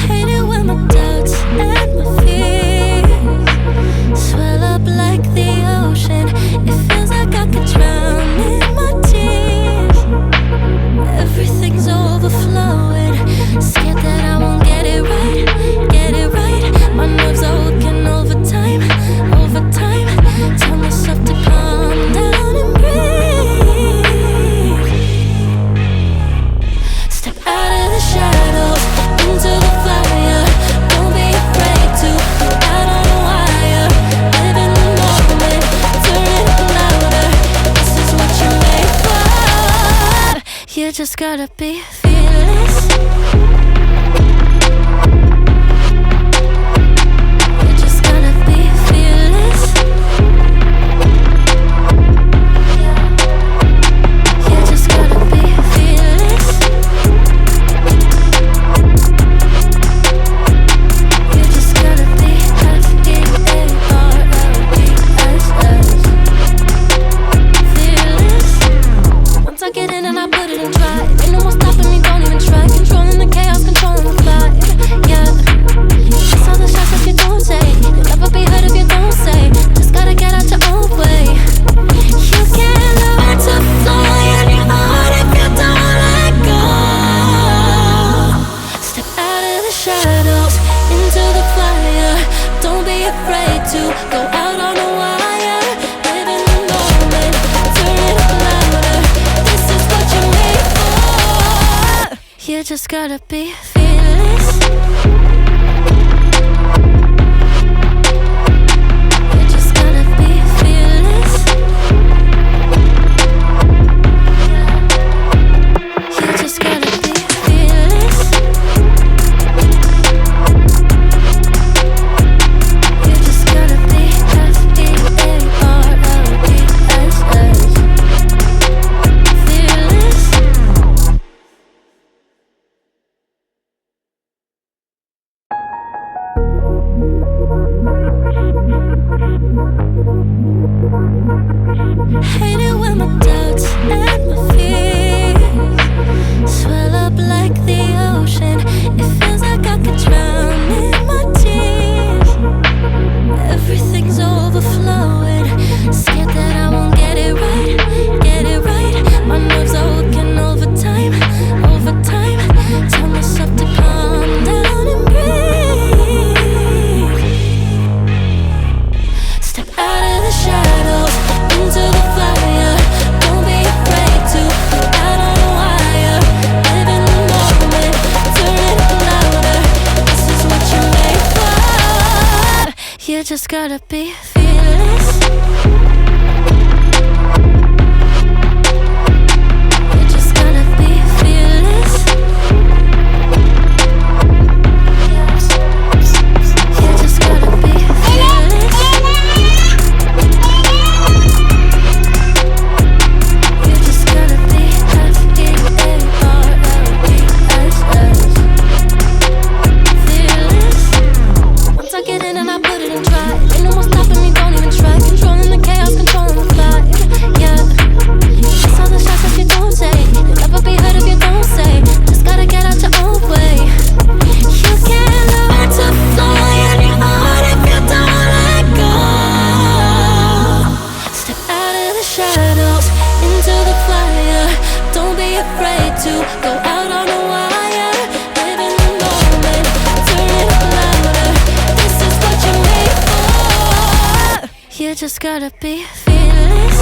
Hate it when my doubts and my fears swell up like the ocean. It feels like I could drown in my tears. Everything's overflowing. Scared that I won't get it right, get it right. My nerves are working overtime, overtime. Tell myself to calm down and breathe. Step out of the shadows into the fire. Don't be afraid to go out on a wire. Live in the moment, turn it up louder. This is what you're made for. You just gotta be fearless. You just gotta be fearless. You just gotta be fearless. You just gotta be fearless. Once I get in and I put it in drive, ain't no more stopping me, don't even try. Controlling the chaos, controlling the vibe, yeah. That's all the shots that you don't take. You'll never be heard if you don't say. Just gotta get out your own way. You can't learn to fly in your heart if you don't let go. Step out of the shadows into the fire. Don't be afraid to go out on a wire. Live in the moment, turn it up louder. This is what you're made for. You just gotta be fearless. You just gotta be fearless. You just gotta be fearless. You just gotta be fearless. Hate it when my doubts and my fears swell up like the ocean. It feels like I could drown in my tears. Everything's overflowing. Scared that I won't get it right, get it right. My nerves are working overtime, overtime. Tell myself to calm down and breathe. Step out of the shadows into the fire. Don't be afraid to go out on a wire. Live in the moment, turn it up louder. This is what you're made for. You just gotta be fearless. You just gotta be fearless. You just gotta be fearless. You just gotta be fearless. Once I get in and I put it in drive, ain't no more stopping me, don't even try. Controlling the chaos, controlling the vibe, yeah. That's all the shots that you don't take. You'll never be heard if you don't say. Just gotta get out your own way. You can't learn to fly in your heart if you don't let go. Step out of the shadows into the fire. Don't be afraid to go out on a wire. Live in the moment, turn it up louder. This is what you're made for. You just gotta be fearless.